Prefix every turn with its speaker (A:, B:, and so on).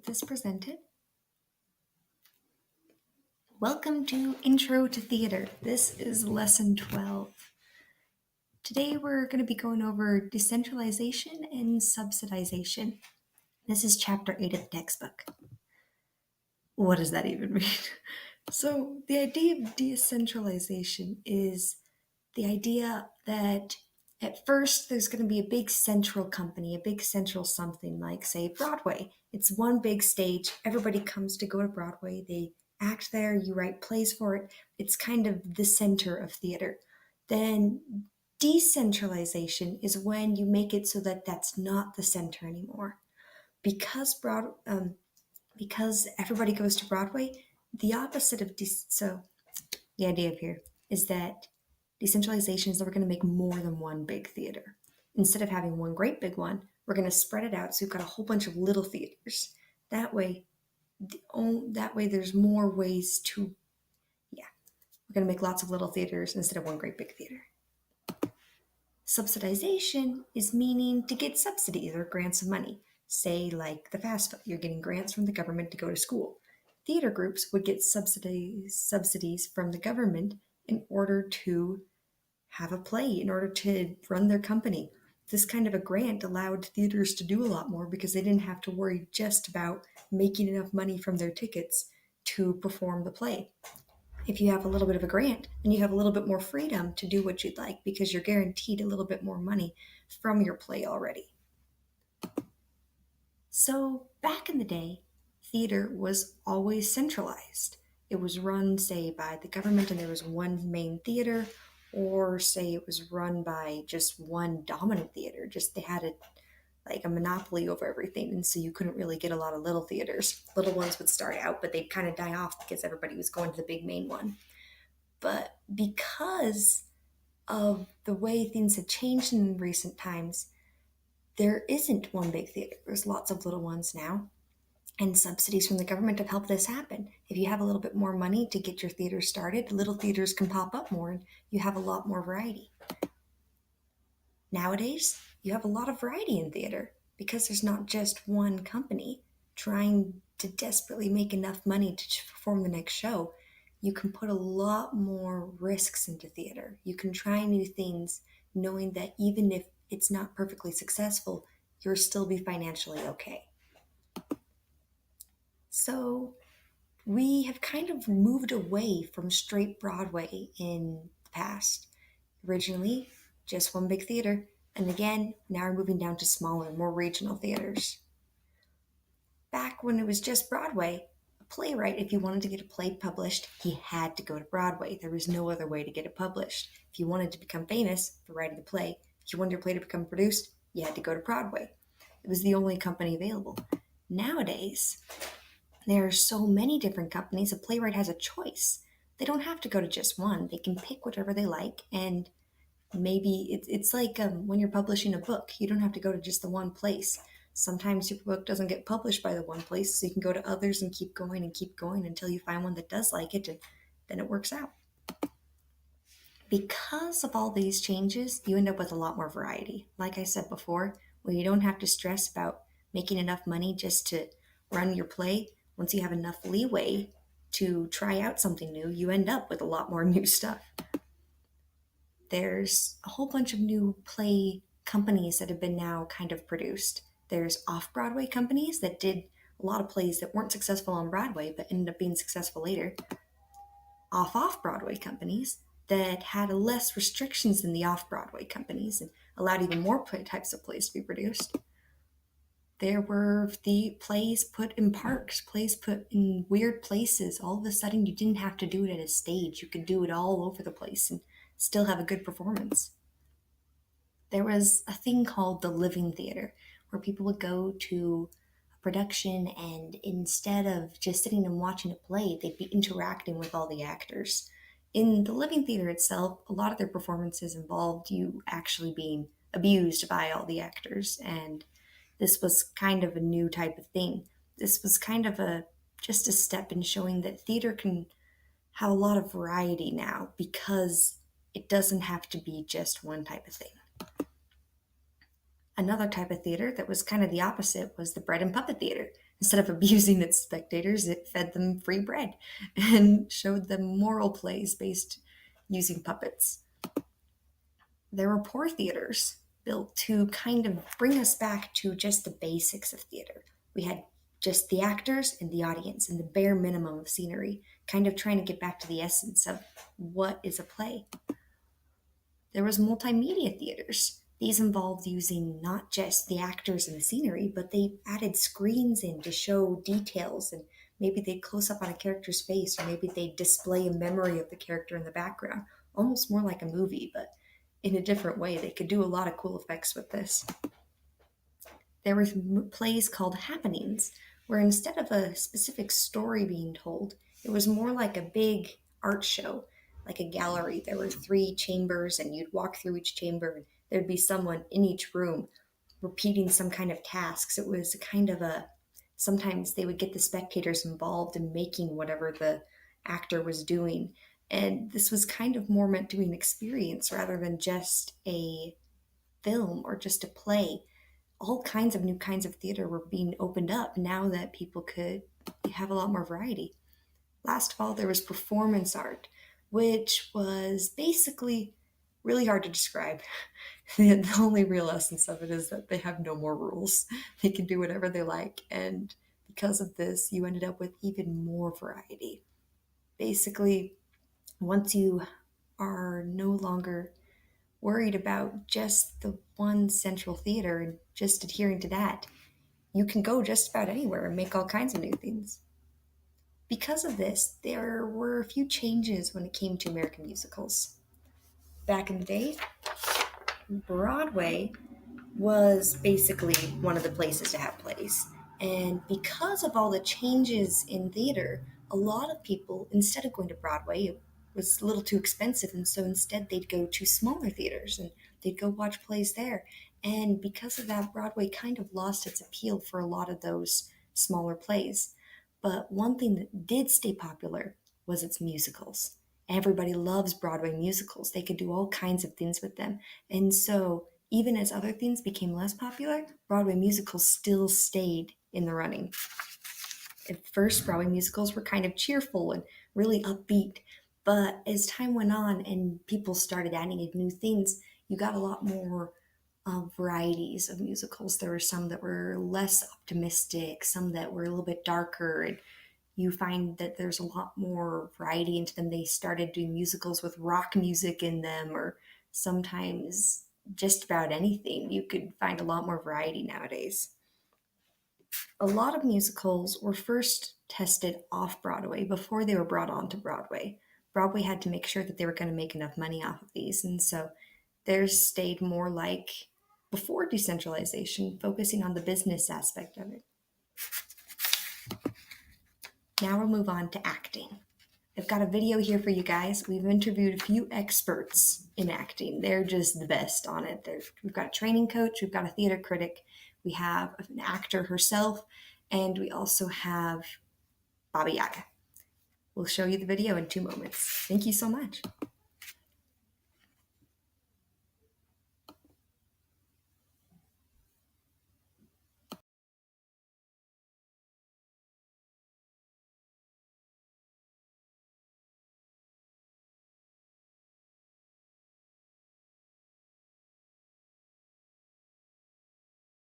A: this presented. Welcome to Intro to Theater. This is lesson 12. Today we're going to be going over decentralization and subsidization. This is chapter 8 of the textbook. What does that even mean? So the idea of decentralization is the idea that at first there's going to be a big central company, a big central something like, say, Broadway. It's one big stage. Everybody comes to go to Broadway. They act there. You write plays for it. It's kind of the center of theater. Then decentralization is when you make it so that that's not the center anymore. Because everybody goes to Broadway, the opposite of so the idea of here is that decentralization is that we're going to make more than one big theater. Instead of having one great big one, we're going to spread it out so we've got a whole bunch of little theaters. That way there's more ways to, we're going to make lots of little theaters instead of one great big theater. Subsidization is meaning to get subsidies or grants of money. Say, like the FAFSA, you're getting grants from the government to go to school. Theater groups would get subsidies from the government in order to have a play, in order to run their company. This kind of a grant allowed theaters to do a lot more because they didn't have to worry just about making enough money from their tickets to perform the play. If you have a little bit of a grant, then you have a little bit more freedom to do what you'd like because you're guaranteed a little bit more money from your play already. So back in the day, theater was always centralized. It was run, say, by the government and there was one main theater, or say it was run by just one dominant theater. Just they had a monopoly over everything, and so you couldn't really get a lot of little theaters. Little ones would start out, but they'd kind of die off because everybody was going to the big main one. But because of the way things have changed in recent times, there isn't one big theater. There's lots of little ones now. And subsidies from the government have helped this happen. If you have a little bit more money to get your theater started, little theaters can pop up more and you have a lot more variety. Nowadays, you have a lot of variety in theater because there's not just one company trying to desperately make enough money to perform the next show. You can put a lot more risks into theater. You can try new things knowing that even if it's not perfectly successful, you'll still be financially okay. So we have kind of moved away from straight Broadway in the past. Originally, just one big theater, and again, now we're moving down to smaller, more regional theaters. Back when it was just Broadway, a playwright, if you wanted to get a play published, he had to go to Broadway. There was no other way to get it published. If you wanted to become famous for writing the play, if you wanted your play to become produced, you had to go to Broadway. It was the only company available. Nowadays, there are so many different companies, a playwright has a choice. They don't have to go to just one. They can pick whatever they like, and maybe it's like when you're publishing a book. You don't have to go to just the one place. Sometimes your book doesn't get published by the one place, so you can go to others and keep going until you find one that does like it, and then it works out. Because of all these changes, you end up with a lot more variety. Like I said before, where you don't have to stress about making enough money just to run your play. Once you have enough leeway to try out something new, you end up with a lot more new stuff. There's a whole bunch of new play companies that have been now kind of produced. There's off-Broadway companies that did a lot of plays that weren't successful on Broadway but ended up being successful later. Off-Broadway companies that had less restrictions than the off-Broadway companies and allowed even more types of plays to be produced. There were the plays put in parks, plays put in weird places. All of a sudden, you didn't have to do it at a stage. You could do it all over the place and still have a good performance. There was a thing called the living theater, where people would go to a production and instead of just sitting and watching a play, they'd be interacting with all the actors. In the living theater itself, a lot of their performances involved you actually being abused by all the actors, and this was kind of a new type of thing. This was kind of just a step in showing that theater can have a lot of variety now because it doesn't have to be just one type of thing. Another type of theater that was kind of the opposite was the bread and puppet theater. Instead of abusing its spectators, it fed them free bread and showed them moral plays based using puppets. There were poor theaters built to kind of bring us back to just the basics of theater. We had just the actors and the audience and the bare minimum of scenery, kind of trying to get back to the essence of what is a play. There was multimedia theaters. These involved using not just the actors and the scenery, but they added screens in to show details, and maybe they'd close up on a character's face, or maybe they'd display a memory of the character in the background, almost more like a movie, but in a different way. They could do a lot of cool effects with this. There were plays called happenings, where instead of a specific story being told, it was more like a big art show, like a gallery. There were three chambers, and you'd walk through each chamber, and there'd be someone in each room repeating some kind of tasks. It was kind of a sometimes they would get the spectators involved in making whatever the actor was doing. And this was kind of more meant to be an experience rather than just a film or just a play. All kinds of new kinds of theater were being opened up now that people could have a lot more variety. Last of all, there was performance art, which was basically really hard to describe. The only real essence of it is that they have no more rules. They can do whatever they like, and because of this, you ended up with even more variety. Basically, once you are no longer worried about just the one central theater and just adhering to that, you can go just about anywhere and make all kinds of new things. Because of this, there were a few changes when it came to American musicals. Back in the day, Broadway was basically one of the places to have plays. And because of all the changes in theater, a lot of people, instead of going to Broadway, it was a little too expensive. And so instead, they'd go to smaller theaters and they'd go watch plays there. And because of that, Broadway kind of lost its appeal for a lot of those smaller plays. But one thing that did stay popular was its musicals. Everybody loves Broadway musicals. They could do all kinds of things with them. And so even as other things became less popular, Broadway musicals still stayed in the running. At first, Broadway musicals were kind of cheerful and really upbeat, but as time went on and people started adding in new things, you got a lot more varieties of musicals. There were some that were less optimistic, some that were a little bit darker, and you find that there's a lot more variety into them. They started doing musicals with rock music in them, or sometimes just about anything. You could find a lot more variety nowadays. A lot of musicals were first tested off Broadway before they were brought onto Broadway. Broadway had to make sure that they were going to make enough money off of these, and so theirs stayed more like before decentralization, focusing on the business aspect of it. Now we'll move on to acting. I've got a video here for you guys. We've interviewed a few experts in acting. They're just the best on it. We've got a training coach, we've got a theater critic, we have an actor herself, and we also have Baba Yaga. We'll show you the video in 2 moments. Thank you so much.